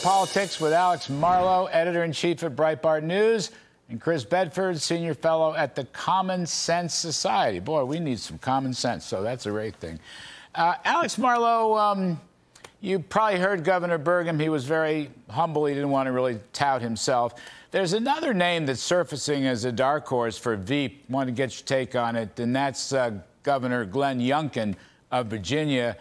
Politics with Alex Marlow, editor-in-chief at Breitbart News, and Chris Bedford, senior fellow at the Common Sense Society. Boy, we need some common sense, so that's a great thing. Alex Marlow, you probably heard Governor Burgum. He was very humble. He didn't want to really tout himself. There's another name that's surfacing as a dark horse for Veep. Want to get your take on it, and that's Governor Glenn Youngkin of Virginia.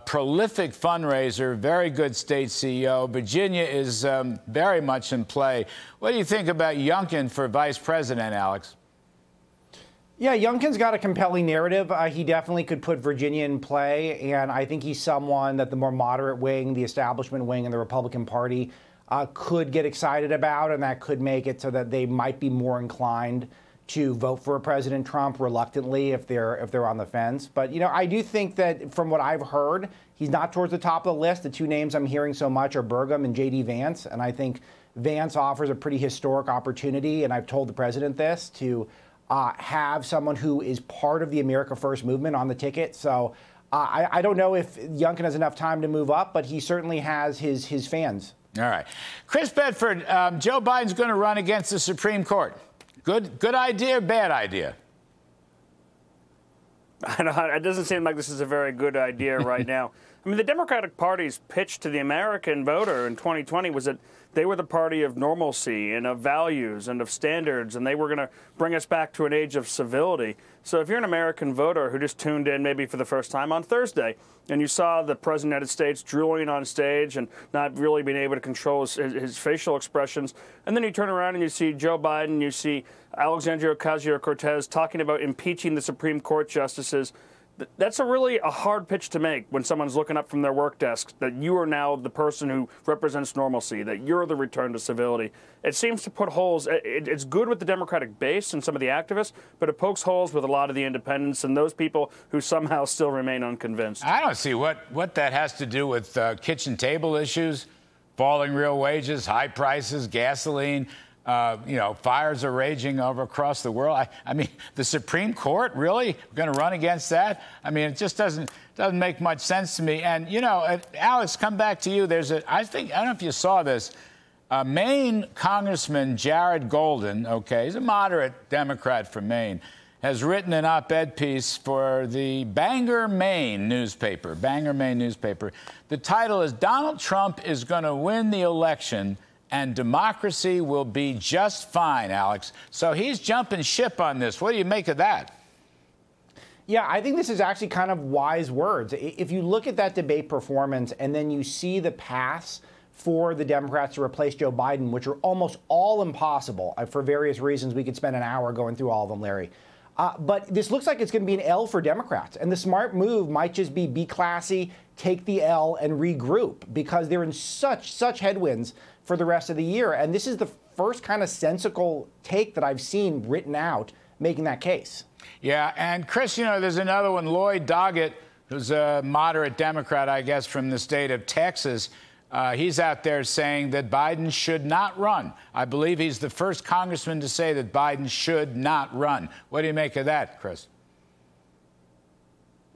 Prolific fundraiser, very good state CEO. Virginia is very much in play. What do you think about Youngkin for vice president, Alex? Yeah, Youngkin's got a compelling narrative. He definitely could put Virginia in play, and I think he's someone that the more moderate wing, the establishment wing in the Republican Party could get excited about, and that could make it so that they might be more inclined to vote for President Trump reluctantly if they're on the fence. But, you know, I do think that from what I've heard, he's not towards the top of the list. The two names I'm hearing so much are Burgum and J.D. Vance, and I think Vance offers a pretty historic opportunity, and I've told the president this, to have someone who is part of the America First movement on the ticket. So I don't know if Youngkin has enough time to move up, but he certainly has his fans. All right. Chris Bedford, Joe Biden's going to run against the Supreme Court. Good idea or bad idea? It doesn't seem like this is a very good idea right now. I mean, the Democratic Party's pitch to the American voter in 2020 was that they were the party of normalcy and of values and of standards, and they were going to bring us back to an age of civility. So if you're an American voter who just tuned in maybe for the first time on Thursday, and you saw the President of the United States drooling on stage and not really being able to control his facial expressions, and then you turn around and you see Joe Biden, you see Alexandria Ocasio-Cortez talking about impeaching the Supreme Court justices, that's a hard pitch to make when someone's looking up from their work desk, that you are now the person who represents normalcy, that you're the return to civility. It seems to put holes. It's good with the Democratic base and some of the activists, but it pokes holes with a lot of the independents and those people who somehow still remain unconvinced. I don't see what that has to do with kitchen table issues, falling real wages, high prices, gasoline. You know, fires are raging across the world. I mean, the Supreme Court, really? We're going to run against that? I mean, it just doesn't make much sense to me. And, you know, Alex, come back to you. I don't know if you saw this. Maine Congressman Jared Golden, okay, he's a moderate Democrat from Maine, has written an op-ed piece for the Bangor, Maine newspaper. The title is "Donald Trump is going to win the election and democracy will be just fine," Alex. So he's jumping ship on this. What do you make of that? Yeah, I think this is actually kind of wise words. If you look at that debate performance and then you see the paths for the Democrats to replace Joe Biden, which are almost all impossible for various reasons. We could spend an hour going through all of them, Larry. But this looks like it's going to be an L for Democrats. And the smart move might just be classy, take the L, and regroup, because they're in such headwinds for the rest of the year. And this is the first kind of sensical take that I've seen written out making that case. Yeah, and Chris, you know, there's another one, Lloyd Doggett, who's a moderate Democrat, I guess, from the state of Texas. He's out there saying that Biden should not run. I believe he's the first congressman to say that Biden should not run. What do you make of that, Chris?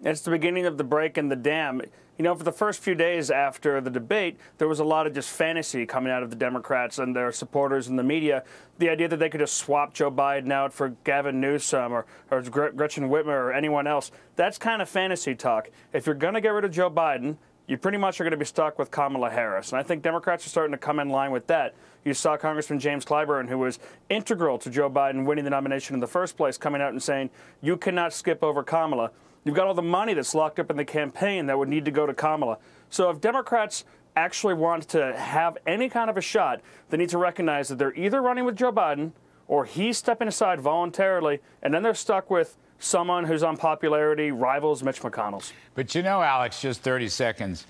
It's the beginning of the break in the dam. You know, for the first few days after the debate, there was a lot of just fantasy coming out of the Democrats and their supporters in the media. The idea that they could just swap Joe Biden out for Gavin Newsom or Gretchen Whitmer or anyone else, that's kind of fantasy talk. If you're going to get rid of Joe Biden, you pretty much are going to be stuck with Kamala Harris. And I think Democrats are starting to come in line with that. You saw Congressman James Clyburn, who was integral to Joe Biden winning the nomination in the first place, coming out and saying, you cannot skip over Kamala. You've got all the money that's locked up in the campaign that would need to go to Kamala. So if Democrats actually want to have any kind of a shot, they need to recognize that they're either running with Joe Biden or he's stepping aside voluntarily, and then they're stuck with someone whose unpopularity rivals Mitch McConnell's. But you know, Alex, just 30 seconds.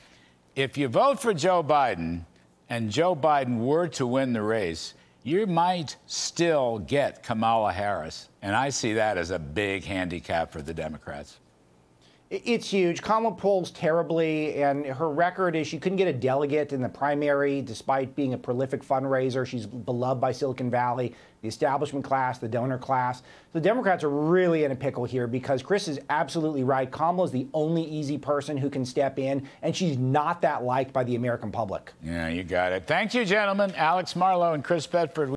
If you vote for Joe Biden and Joe Biden were to win the race, you might still get Kamala Harris. And I see that as a big handicap for the Democrats. It's huge. Kamala polls terribly, and her record is she couldn't get a delegate in the primary despite being a prolific fundraiser. She's beloved by Silicon Valley, the establishment class, the donor class. The Democrats are really in a pickle here because Chris is absolutely right. Kamala is the only easy person who can step in, and she's not that liked by the American public. Yeah, you got it. Thank you, gentlemen. Alex Marlow and Chris Bedford.